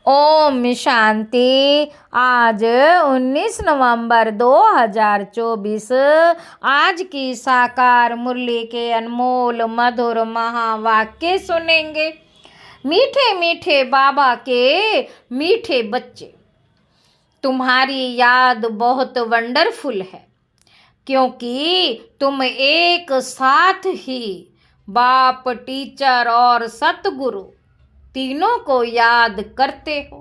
ओम शांति। आज 19 नवंबर 2024 आज की साकार मुरली के अनमोल मधुर महावाक्य सुनेंगे। मीठे मीठे बाबा के मीठे बच्चे, तुम्हारी याद बहुत वंडरफुल है, क्योंकि तुम एक साथ ही बाप, टीचर और सतगुरु तीनों को याद करते हो।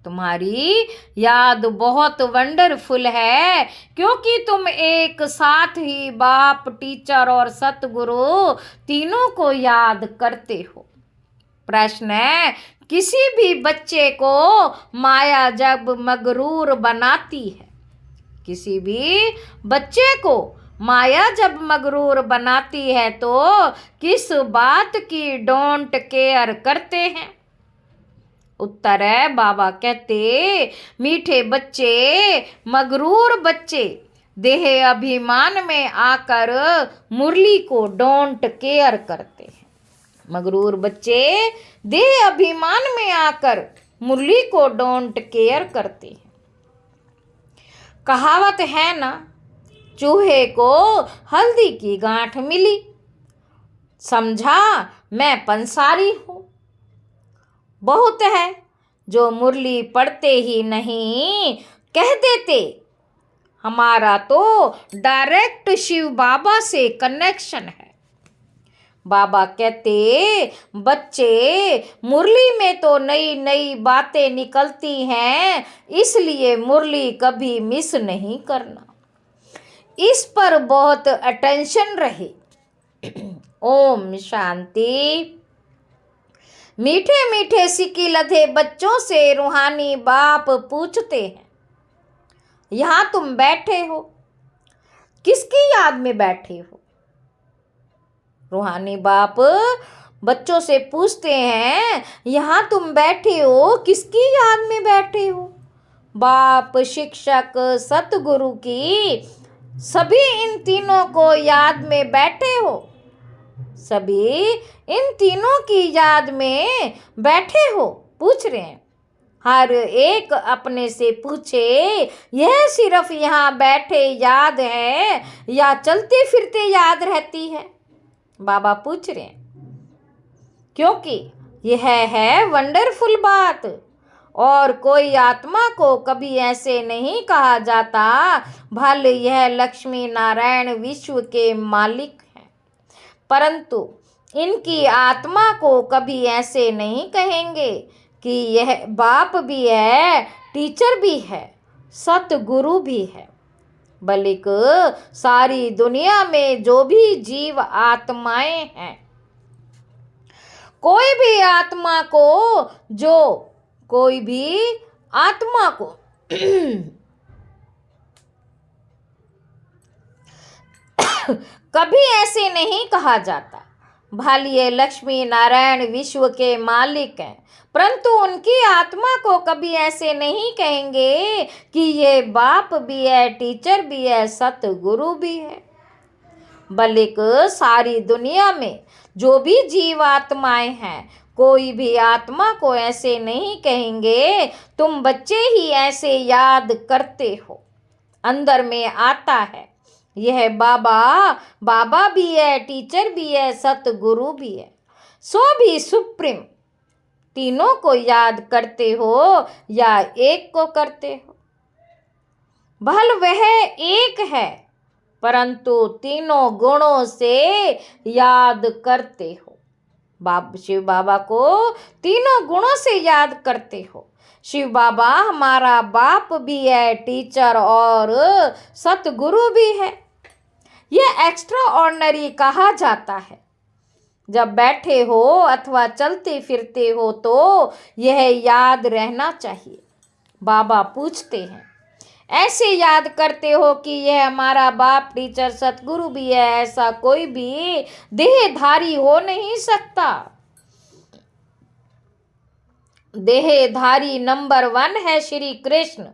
तुम्हारी याद बहुत वंडरफुल है, क्योंकि तुम एक साथ ही बाप, टीचर और सतगुरु तीनों को याद करते हो। प्रश्न है, किसी भी बच्चे को माया जब मगरूर बनाती है, किसी भी बच्चे को माया जब मगरूर बनाती है तो किस बात की डोंट केयर करते हैं? उत्तर है, बाबा कहते, मीठे बच्चे, मगरूर बच्चे देह अभिमान में आकर मुरली को डोंट केयर करते हैं। मगरूर बच्चे देह अभिमान में आकर मुरली को डोंट केयर करते हैं। कहावत है ना, चूहे को हल्दी की गांठ मिली, समझा मैं पंसारी हूं। बहुत है जो मुरली पढ़ते ही नहीं कह देते, हमारा तो डायरेक्ट शिव बाबा से कनेक्शन है। बाबा कहते, बच्चे, मुरली में तो नई नई बातें निकलती हैं, इसलिए मुरली कभी मिस नहीं करना। इस पर बहुत अटेंशन रहे। ओम शांति। मीठे मीठे सिक्की लधे बच्चों से रूहानी बाप पूछते हैं, यहाँ तुम बैठे हो, किसकी याद में बैठे हो? रूहानी बाप बच्चों से पूछते हैं, यहाँ तुम बैठे हो, किसकी याद में बैठे हो? बाप, शिक्षक, सतगुरु की सभी इन तीनों को याद में बैठे हो। सभी इन तीनों की याद में बैठे हो, पूछ रहे हैं। हर एक अपने से पूछे, यह सिर्फ यहाँ बैठे याद है या चलते फिरते याद रहती है? बाबा पूछ रहे हैं, क्योंकि यह है वंडरफुल बात। और कोई आत्मा को कभी ऐसे नहीं कहा जाता, भले यह लक्ष्मी नारायण विश्व के मालिक हैं, परंतु इनकी आत्मा को कभी ऐसे नहीं कहेंगे कि यह बाप भी है, टीचर भी है, सतगुरु भी है। बल्कि सारी दुनिया में जो भी जीव आत्माएं हैं, कोई भी आत्मा को कभी ऐसे नहीं कहा जाता, भले ये लक्ष्मी नारायण विश्व के मालिक हैं, परंतु उनकी आत्मा को कभी ऐसे नहीं कहेंगे कि ये बाप भी है, टीचर भी है, सतगुरु भी है। बल्कि सारी दुनिया में जो भी जीव आत्माएं हैं, कोई भी आत्मा को ऐसे नहीं कहेंगे, तुम बच्चे ही ऐसे याद करते हो। अंदर में आता है, यह बाबा भी है, टीचर भी है, सतगुरु भी है, सो भी सुप्रीम। तीनों को याद करते हो या एक को करते हो? भल वह एक है, परंतु तीनों गुणों से याद करते हो। शिव बाबा को तीनों गुणों से याद करते हो। शिव बाबा हमारा बाप भी है, टीचर और सतगुरु भी है। यह एक्स्ट्रा ऑर्डिनरी कहा जाता है। जब बैठे हो अथवा चलते फिरते हो तो यह याद रहना चाहिए। बाबा पूछते हैं, ऐसे याद करते हो कि यह हमारा बाप, टीचर, सतगुरु भी है, ऐसा कोई भी देहधारी हो नहीं सकता। देहधारी नंबर 1 है श्री कृष्ण।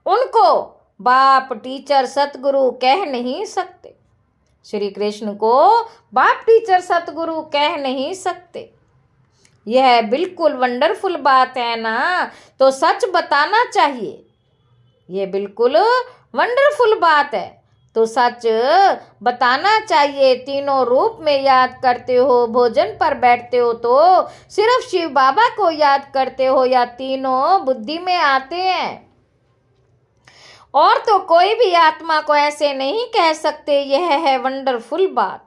उनको बाप, टीचर, सतगुरु कह नहीं सकते। श्री कृष्ण को बाप, टीचर, सतगुरु कह नहीं सकते। यह बिल्कुल वंडरफुल बात है ना, तो सच बताना चाहिए। ये बिल्कुल वंडरफुल बात है, तो सच बताना चाहिए। तीनों रूप में याद करते हो, भोजन पर बैठते हो तो सिर्फ शिव बाबा को याद करते हो या तीनों बुद्धि में आते हैं? और तो कोई भी आत्मा को ऐसे नहीं कह सकते। यह है वंडरफुल बात,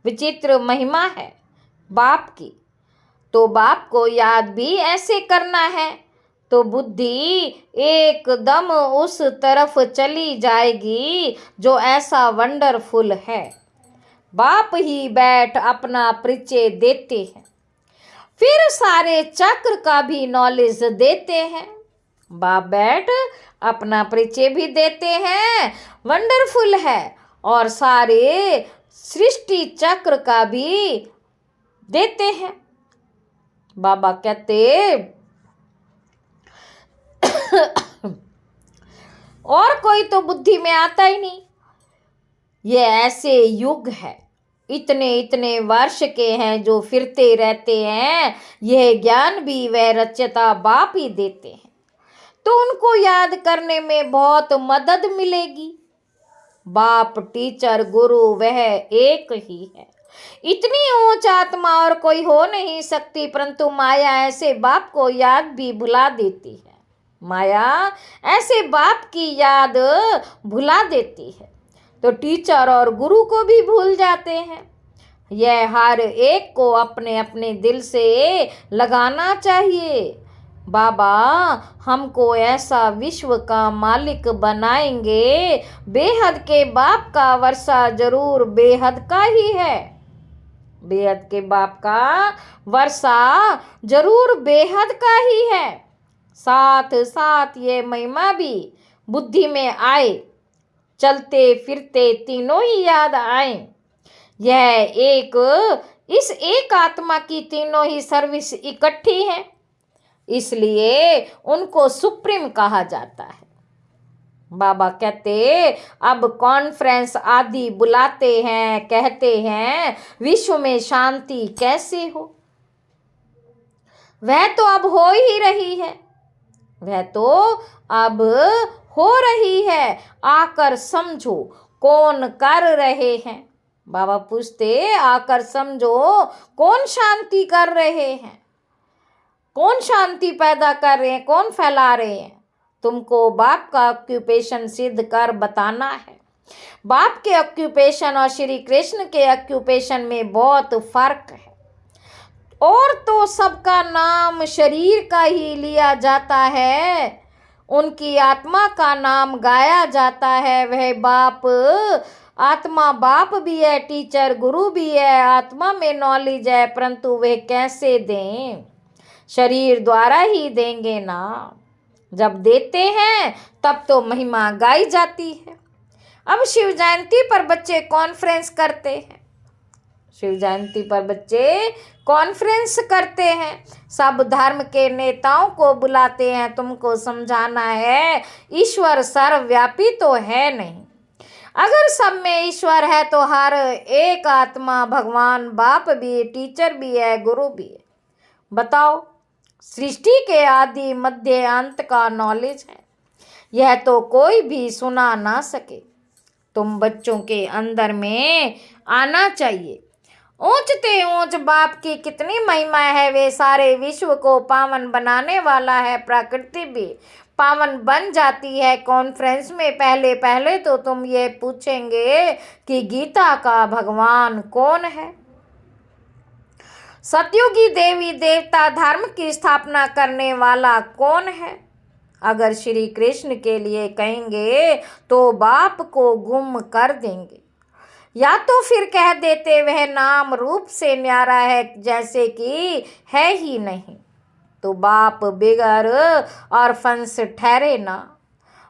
विचित्र महिमा है बाप की। तो बाप को याद भी ऐसे करना है तो बुद्धि एकदम उस तरफ चली जाएगी जो ऐसा वंडरफुल है। बाप ही बैठ अपना परिचय देते हैं, फिर सारे चक्र का भी नॉलेज देते हैं। बाप बैठ अपना परिचय भी देते हैं, वंडरफुल है, और सारे सृष्टि चक्र का भी देते हैं। बाबा कहते और कोई तो बुद्धि में आता ही नहीं। ये ऐसे युग है, इतने इतने वर्ष के हैं जो फिरते रहते हैं। यह ज्ञान भी वह रचयिता बाप ही देते हैं, तो उनको याद करने में बहुत मदद मिलेगी। बाप टीचर गुरु वह एक ही है। इतनी ऊंच आत्मा और कोई हो नहीं सकती, परंतु माया ऐसे बाप को याद भी भुला देती है। माया ऐसे बाप की याद भुला देती है, तो टीचर और गुरु को भी भूल जाते हैं। यह हर एक को अपने अपने दिल से लगाना चाहिए। बाबा हमको ऐसा विश्व का मालिक बनाएंगे, बेहद के बाप का वर्षा जरूर बेहद का ही है। बेहद के बाप का वर्षा जरूर बेहद का ही है। साथ साथ ये महिमा भी बुद्धि में आए, चलते फिरते तीनों ही याद आए। यह एक इस एक आत्मा की तीनों ही सर्विस इकट्ठी है, इसलिए उनको सुप्रीम कहा जाता है। बाबा कहते अब कॉन्फ्रेंस आदि बुलाते हैं, कहते हैं विश्व में शांति कैसे हो। वह तो अब हो ही रही है, वह तो अब हो रही है। आकर समझो कौन कर रहे हैं। बाबा पूछते आकर समझो कौन शांति कर रहे हैं, कौन शांति पैदा कर रहे हैं, कौन फैला रहे हैं। तुमको बाप का ऑक्यूपेशन सिद्ध कर बताना है। बाप के ऑक्यूपेशन और श्री कृष्ण के ऑक्यूपेशन में बहुत फर्क है। और तो सबका नाम शरीर का ही लिया जाता है, उनकी आत्मा का नाम गाया जाता है। वह बाप आत्मा बाप भी है, टीचर गुरु भी है, आत्मा में नॉलेज है, परंतु वे कैसे दें? शरीर द्वारा ही देंगे ना। जब देते हैं तब तो महिमा गाई जाती है। अब शिव जयंती पर बच्चे कॉन्फ्रेंस करते हैं, शिव जयंती पर बच्चे कॉन्फ्रेंस करते हैं, सब धर्म के नेताओं को बुलाते हैं। तुमको समझाना है ईश्वर सर्वव्यापी तो है नहीं। अगर सब में ईश्वर है तो हर एक आत्मा भगवान बाप भी, टीचर भी है, गुरु भी है। बताओ, सृष्टि के आदि मध्य अंत का नॉलेज है, यह तो कोई भी सुना ना सके। तुम बच्चों के अंदर में आना चाहिए। ऊंचते ऊंच बाप की कितनी महिमा है, वे सारे विश्व को पावन बनाने वाला है। प्रकृति भी पावन बन जाती है कॉन्फ्रेंस में। पहले पहले तो तुम ये पूछेंगे कि गीता का भगवान कौन है, सतयुगी देवी देवता धर्म की स्थापना करने वाला कौन है। अगर श्री कृष्ण के लिए कहेंगे तो बाप को गुम कर देंगे, या तो फिर कह देते वह नाम रूप से न्यारा है जैसे कि है ही नहीं। तो बाप बिगर और फंस ठहरे ना।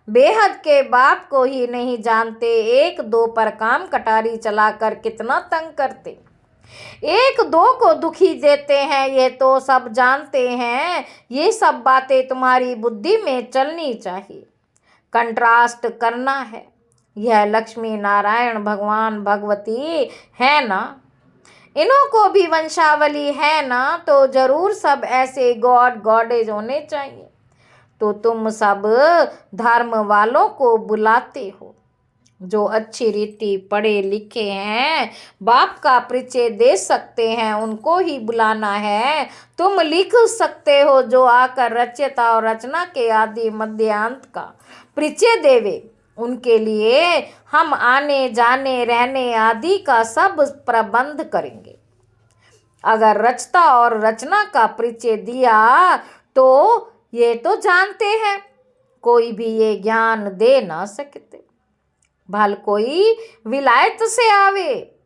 बेहद के बाप को ही नहीं जानते, एक दो पर काम कटारी चलाकर कितना तंग करते, एक दो को दुखी देते हैं, ये तो सब जानते हैं। ये सब बातें तुम्हारी बुद्धि में चलनी चाहिए। कंट्रास्ट करना है। यह लक्ष्मी नारायण भगवान भगवती है ना, इन्हों को भी वंशावली है ना, तो जरूर सब ऐसे गॉड गॉडेज होने चाहिए। तो तुम सब धर्म वालों को बुलाते हो, जो अच्छी रीति पढ़े लिखे हैं, बाप का परिचय दे सकते हैं, उनको ही बुलाना है। तुम लिख सकते हो, जो आकर रचयिता और रचना के आदि मध्यांत का परिचय देवे, उनके लिए हम आने जाने रहने आदि का सब प्रबंध करेंगे। अगर रचता और रचना का परिचय दिया तो ये तो जानते हैं कोई भी ये ज्ञान दे ना सकते, भल कोई विलायत से आवे।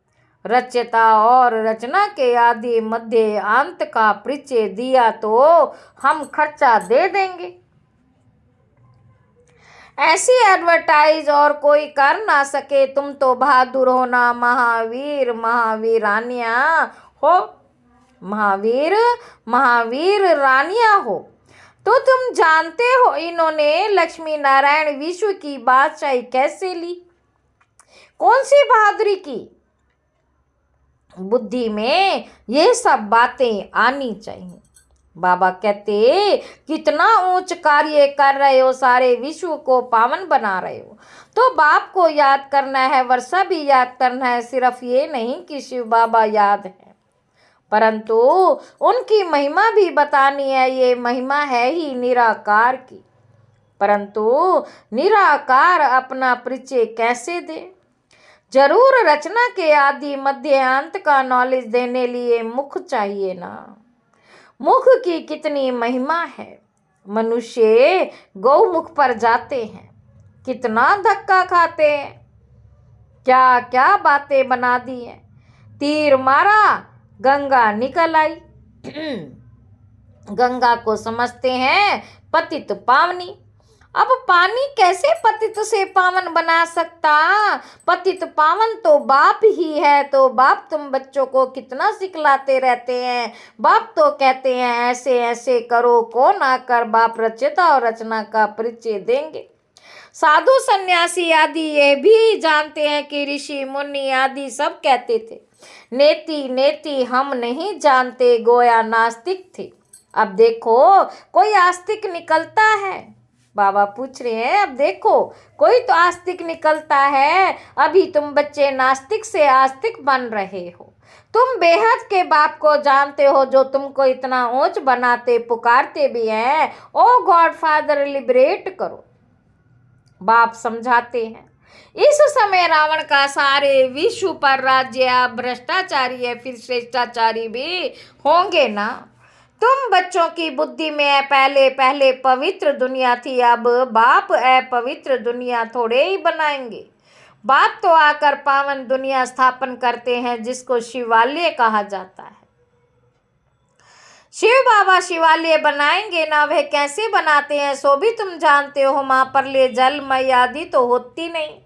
रचयिता और रचना के आदि मध्य अंत का परिचय दिया तो हम खर्चा दे देंगे। ऐसी एडवर्टाइज और कोई कर ना सके। तुम तो बहादुर हो ना, महावीर महावीरानियां हो, महावीर महावीर रानियां हो। तो तुम जानते हो इन्होंने लक्ष्मी नारायण विश्व की बादशाही कैसे ली, कौन सी बहादुरी की। बुद्धि में ये सब बातें आनी चाहिए। बाबा कहते, कितना ऊंच कार्य कर रहे हो, सारे विश्व को पावन बना रहे हो। तो बाप को याद करना है, वर्षा भी याद करना है। सिर्फ ये नहीं कि शिव बाबा याद है, परंतु उनकी महिमा भी बतानी है। ये महिमा है ही निराकार की, परंतु निराकार अपना परिचय कैसे दे। जरूर रचना के आदि मध्य अंत का नॉलेज देने लिए मुख चाहिए ना। मुख की कितनी महिमा है। मनुष्य गौमुख पर जाते हैं, कितना धक्का खाते हैं, क्या क्या बातें बना दी हैं। तीर मारा, गंगा निकल आई। गंगा को समझते हैं पतित पावनी। अब पानी कैसे पतित से पावन बना सकता। पतित पावन तो बाप ही है। तो बाप तुम बच्चों को कितना सिखलाते रहते हैं। बाप तो कहते हैं ऐसे ऐसे करो, कौन आकर बाप रचयिता और रचना का परिचय देंगे। साधु सन्यासी आदि ये भी जानते हैं कि ऋषि मुनि आदि सब कहते थे, नेति नेति हम नहीं जानते, गोया नास्तिक थे। अब देखो कोई आस्तिक निकलता है। बाबा पूछ रहे हैं, अब देखो कोई तो आस्तिक निकलता है। अभी तुम बच्चे नास्तिक से आस्तिक बन रहे हो। तुम बेहद के बाप को जानते हो, जो तुमको इतना ऊंच बनाते पुकारते भी हैं। ओ गॉड फादर लिबरेट करो। बाप समझाते हैं, इस समय रावण का सारे विश्व पर राज्य। अब भ्रष्टाचारी है, फिर श्रेष्ठाचारी भी होंगे ना। तुम बच्चों की बुद्धि में पहले पहले पवित्र दुनिया थी, अब बाप अपवित्र दुनिया थोड़े ही बनाएंगे। बाप तो आकर पावन दुनिया स्थापन करते हैं, जिसको शिवालय कहा जाता है। शिव बाबा शिवालय बनाएंगे ना, वह कैसे बनाते हैं सो भी तुम जानते हो। वहाँ पर ले जल मई आदि तो होती नहीं।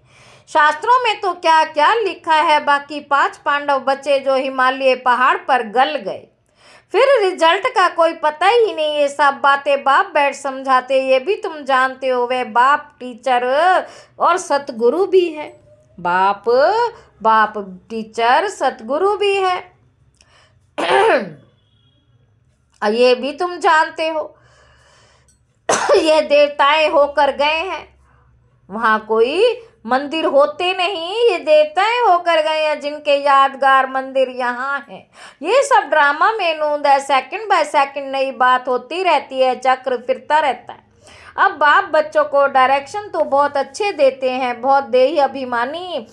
शास्त्रों में तो क्या क्या लिखा है। बाकी 5 पांडव बचे जो हिमालय पहाड़ पर गल गए, फिर रिजल्ट का कोई पता ही नहीं। ये सब बातें बाप बैठ समझाते, ये भी तुम जानते हो। वे बाप टीचर और सतगुरु भी है। बाप बाप टीचर सतगुरु भी है। ये भी तुम जानते हो। ये देवताएं होकर गए हैं, वहाँ कोई मंदिर होते नहीं। ये देवताएं होकर गए हैं, जिनके यादगार मंदिर यहाँ हैं। ये सब ड्रामा में नूंद है, सेकंड बाय सेकंड नई बात होती रहती है, चक्र फिरता रहता है। अब बाप बच्चों को डायरेक्शन तो बहुत अच्छे देते हैं। बहुत देह अभिमानी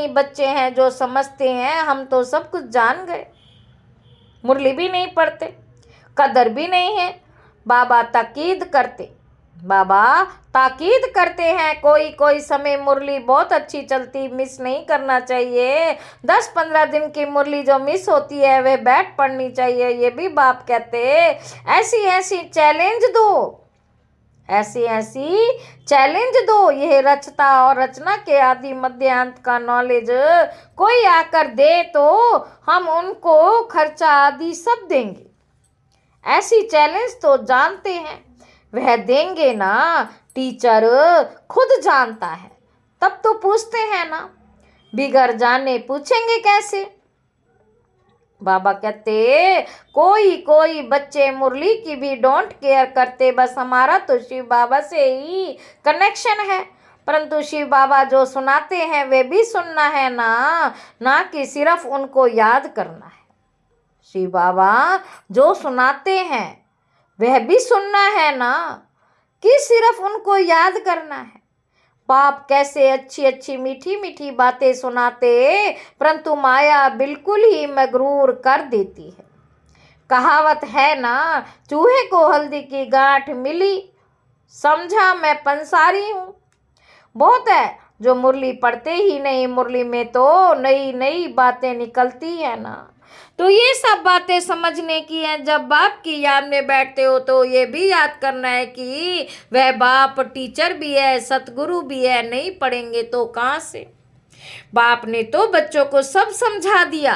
बच्चे हैं, जो समझते हैं हम तो सब कुछ जान गए। मुरली भी नहीं पढ़ते, कदर भी नहीं है। बाबा ताकीद करते हैं, कोई कोई समय मुरली बहुत अच्छी चलती, मिस नहीं करना चाहिए। 10-15 दिन की मुरली जो मिस होती है वह बैठ पढ़नी चाहिए। ये भी बाप कहते, ऐसी ऐसी चैलेंज दो। यह रचता और रचना के आदि मध्यांत का नॉलेज कोई आकर दे तो हम उनको खर्चा आदि सब देंगे। ऐसी चैलेंज तो जानते हैं, वह देंगे ना। टीचर खुद जानता है, तब तो पूछते हैं ना। बिगड़ जाने पूछेंगे कैसे। बाबा कहते कोई कोई बच्चे मुरली की भी डोंट केयर करते, बस हमारा तो शिव बाबा से ही कनेक्शन है। परंतु शिव बाबा जो सुनाते हैं वे भी सुनना है ना, ना कि सिर्फ उनको याद करना है। शिव बाबा जो सुनाते हैं वह भी सुनना है ना, कि सिर्फ उनको याद करना है। बाप कैसे अच्छी अच्छी मीठी मीठी बातें सुनाते, परंतु माया बिल्कुल ही मगरूर कर देती है। कहावत है ना, चूहे को हल्दी की गांठ मिली, समझा मैं पंसारी हूँ। बहुत है जो मुरली पढ़ते ही नहीं, मुरली में तो नई नई बातें निकलती है ना। तो ये सब बातें समझने की है। जब बाप की याद में बैठते हो तो ये भी याद करना है कि वह बाप टीचर भी है, सतगुरु भी है। नहीं पढ़ेंगे तो कहाँ से। बाप ने तो बच्चों को सब समझा दिया,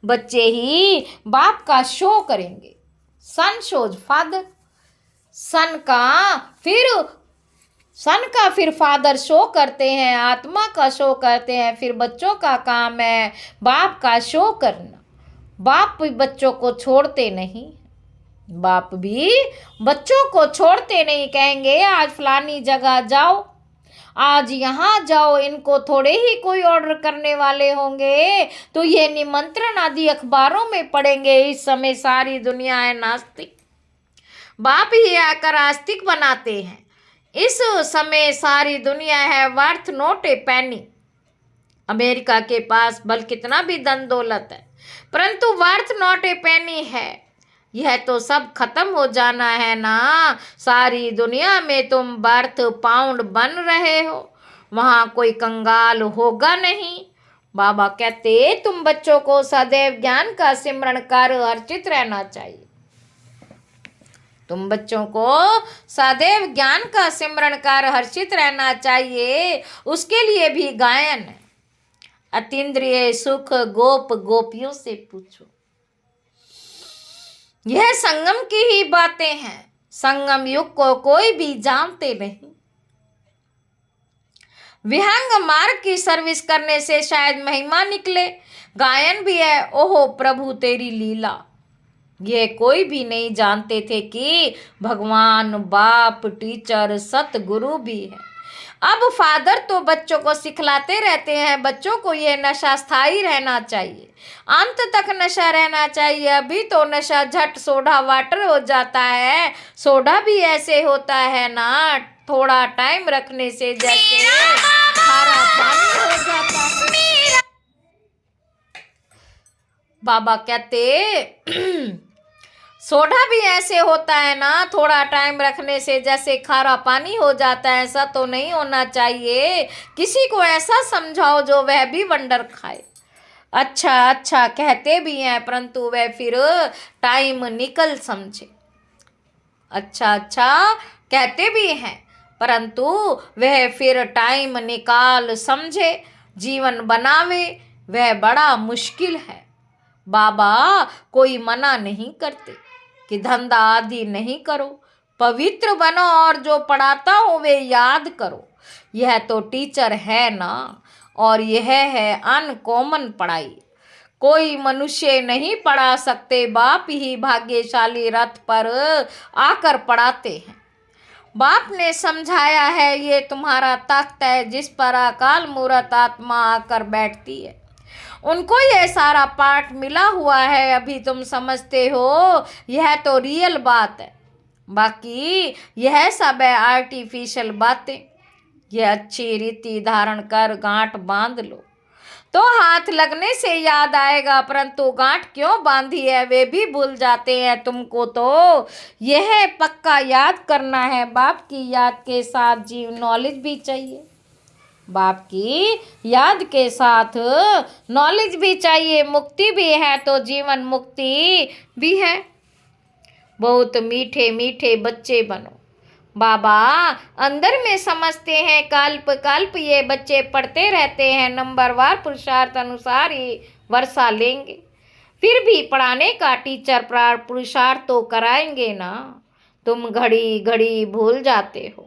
बच्चे ही बाप का शो करेंगे। सन शोज फादर, सन का फिर फादर शो करते हैं, आत्मा का शो करते हैं। फिर बच्चों का काम है बाप का शो करना। बाप भी बच्चों को छोड़ते नहीं, बाप भी बच्चों को छोड़ते नहीं। कहेंगे आज फलानी जगह जाओ, आज यहाँ जाओ, इनको थोड़े ही कोई ऑर्डर करने वाले होंगे तो ये निमंत्रण आदि अखबारों में पढ़ेंगे। इस समय सारी दुनिया है नास्तिक, बाप ही आकर आस्तिक बनाते हैं। इस समय सारी दुनिया है worth not a Penney. America के पास बल कितना भी धन दौलत है, परंतु वर्थ नॉट ए पेनी है। यह तो सब खत्म हो जाना है ना। सारी दुनिया में तुम बर्थ पाउंड बन रहे हो, वहाँ कोई कंगाल होगा नहीं। बाबा कहते तुम बच्चों को सदैव ज्ञान का सिमरण कर हर्षित रहना चाहिए। तुम बच्चों को सदैव ज्ञान का सिमरण कर हर्षित रहना चाहिए। उसके लिए भी गायन है। अतीन्द्रिय सुख गोप गोपियों से पूछो। यह संगम की ही बातें हैं। संगम युग को कोई भी जानते नहीं। विहंग मार्ग की सर्विस करने से शायद महिमा निकले। गायन भी है, ओहो प्रभु तेरी लीला। यह कोई भी नहीं जानते थे कि भगवान बाप टीचर सतगुरु भी है। अब फादर तो बच्चों को सिखलाते रहते हैं। बच्चों को यह नशा स्थायी रहना चाहिए, अंत तक नशा रहना चाहिए। अभी तो नशा झट सोडा वाटर हो जाता है। सोडा भी ऐसे होता है ना, थोड़ा टाइम रखने से जैसे खारा पानी हो जाता है। बाबा कहते सोडा भी ऐसे होता है ना, थोड़ा टाइम रखने से जैसे खारा पानी हो जाता है। ऐसा तो नहीं होना चाहिए। किसी को ऐसा समझाओ जो वह भी वंडर खाए। अच्छा अच्छा कहते भी हैं, परंतु वह फिर टाइम निकल समझे। अच्छा अच्छा कहते भी हैं, परंतु वह फिर टाइम निकाल समझे, जीवन बनावे। वह बड़ा मुश्किल है। बाबा कोई मना नहीं करते कि धंधा आदि नहीं करो, पवित्र बनो और जो पढ़ाता हो वे याद करो। यह तो टीचर है ना, और यह है अनकॉमन पढ़ाई। कोई मनुष्य नहीं पढ़ा सकते, बाप ही भाग्यशाली रथ पर आकर पढ़ाते हैं। बाप ने समझाया है, ये तुम्हारा तख्त है जिस पर अकाल मूरत आत्मा आकर बैठती है। उनको यह सारा पाठ मिला हुआ है। अभी तुम समझते हो यह तो रियल बात है, बाकी यह सब है आर्टिफिशियल बातें। यह अच्छी रीति धारण कर गांठ बांध लो तो हाथ लगने से याद आएगा, परंतु गांठ क्यों बांधी है वे भी भूल जाते हैं। तुमको तो यह पक्का याद करना है। बाप की याद के साथ जीव नॉलेज भी चाहिए। बाप की याद के साथ नॉलेज भी चाहिए। मुक्ति भी है तो जीवन मुक्ति भी है। बहुत मीठे मीठे बच्चे बनो। बाबा अंदर में समझते हैं, कल्प कल्प ये बच्चे पढ़ते रहते हैं। नंबरवार पुरुषार्थ अनुसार ही वर्षा लेंगे। फिर भी पढ़ाने का टीचर पुरुषार्थ तो कराएंगे ना। तुम घड़ी घड़ी भूल जाते हो,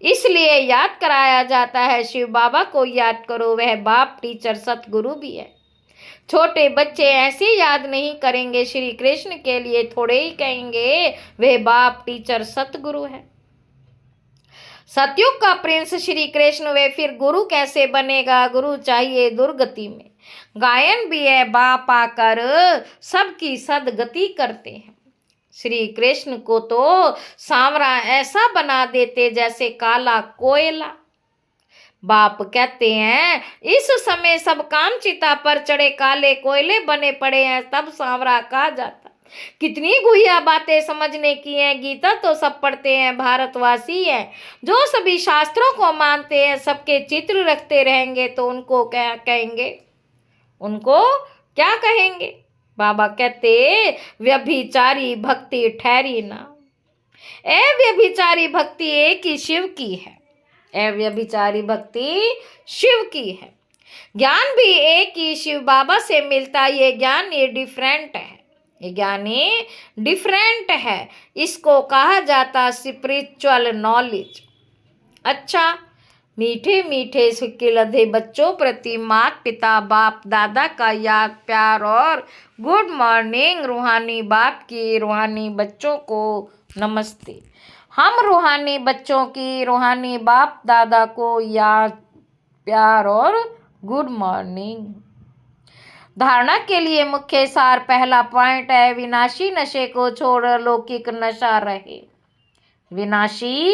इसलिए याद कराया जाता है। शिव बाबा को याद करो, वह बाप टीचर सतगुरु भी है। छोटे बच्चे ऐसे याद नहीं करेंगे श्री कृष्ण के लिए थोड़े ही कहेंगे वे बाप टीचर सतगुरु है। सतयुग का प्रिंस श्री कृष्ण वे फिर गुरु कैसे बनेगा? गुरु चाहिए दुर्गति में। गायन भी है बाप आकर सबकी सदगति करते हैं। श्री कृष्ण को तो सांवरा ऐसा बना देते जैसे काला कोयला। बाप कहते हैं इस समय सब काम चिता पर चढ़े काले कोयले बने पड़े हैं, तब सांवरा कहा जाता। कितनी गुहिया बातें समझने की हैं। गीता तो सब पढ़ते हैं, भारतवासी हैं जो सभी शास्त्रों को मानते हैं, सबके चित्र रखते रहेंगे तो उनको क्या कहेंगे? उनको क्या कहेंगे? बाबा कहते व्यभिचारी भक्ति ठहरी ना। ए व्यभिचारी भक्ति एक ही शिव की है। व्यभिचारी भक्ति शिव की है। ज्ञान भी एक ही शिव बाबा से मिलता है। ये ज्ञान ये डिफरेंट है। ये ज्ञान ये डिफरेंट है। इसको कहा जाता स्पिरिचुअल नॉलेज। अच्छा, मीठे मीठे सुखी लधे बच्चों प्रति माता पिता बाप दादा का याद प्यार और गुड मॉर्निंग। रूहानी बाप की रूहानी बच्चों को नमस्ते। हम रूहानी बच्चों की रूहानी बाप दादा को याद प्यार और गुड मॉर्निंग। धारणा के लिए मुख्य सार पहला पॉइंट है विनाशी नशे को छोड़ अलौकिक नशा रहे। विनाशी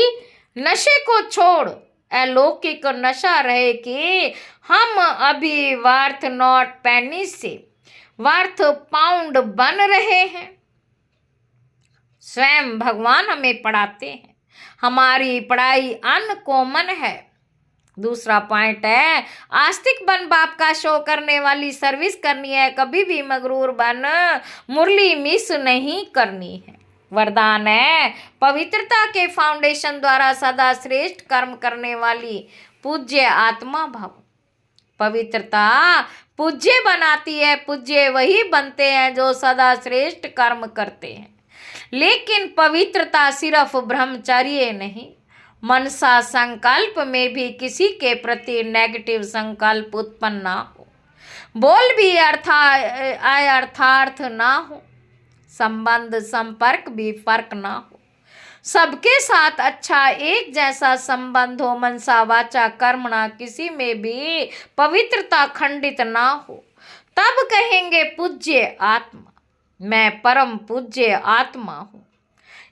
नशे को छोड़ अलौकिक नशा रहे कि हम अभी वर्थ नॉट पेनी से वर्थ पाउंड बन रहे हैं। स्वयं भगवान हमें पढ़ाते हैं। हमारी पढ़ाई अनकॉमन है। दूसरा पॉइंट है आस्तिक बन बाप का शो करने वाली सर्विस करनी है। कभी भी मगरूर बन मुरली मिस नहीं करनी है। वरदान है पवित्रता के फाउंडेशन द्वारा सदा श्रेष्ठ कर्म करने वाली पूज्य आत्मा भव। पवित्रता पूज्य बनाती है। पूज्य वही बनते हैं जो सदा श्रेष्ठ कर्म करते हैं। लेकिन पवित्रता सिर्फ ब्रह्मचर्य नहीं, मनसा संकल्प में भी किसी के प्रति नेगेटिव संकल्प उत्पन्न ना हो। बोल भी अर्थार्थ ना हो। संबंध संपर्क भी फर्क ना हो। सबके साथ अच्छा एक जैसा संबंध हो। मनसा वाचा कर्मणा किसी में भी पवित्रता खंडित ना हो। तब कहेंगे पूज्य आत्मा। मैं परम पूज्य आत्मा हूँ।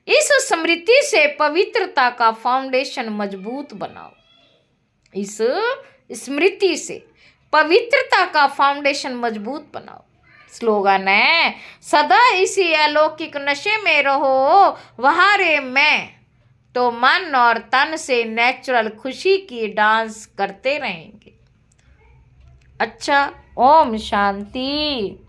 इस स्मृति से पवित्रता का फाउंडेशन मजबूत बनाओ। इस स्मृति से पवित्रता का फाउंडेशन मजबूत बनाओ। स्लोगन है सदा इसी अलौकिक नशे में रहो। वहारे मैं तो मन और तन से नेचुरल खुशी की डांस करते रहेंगे। अच्छा, ओम शांति।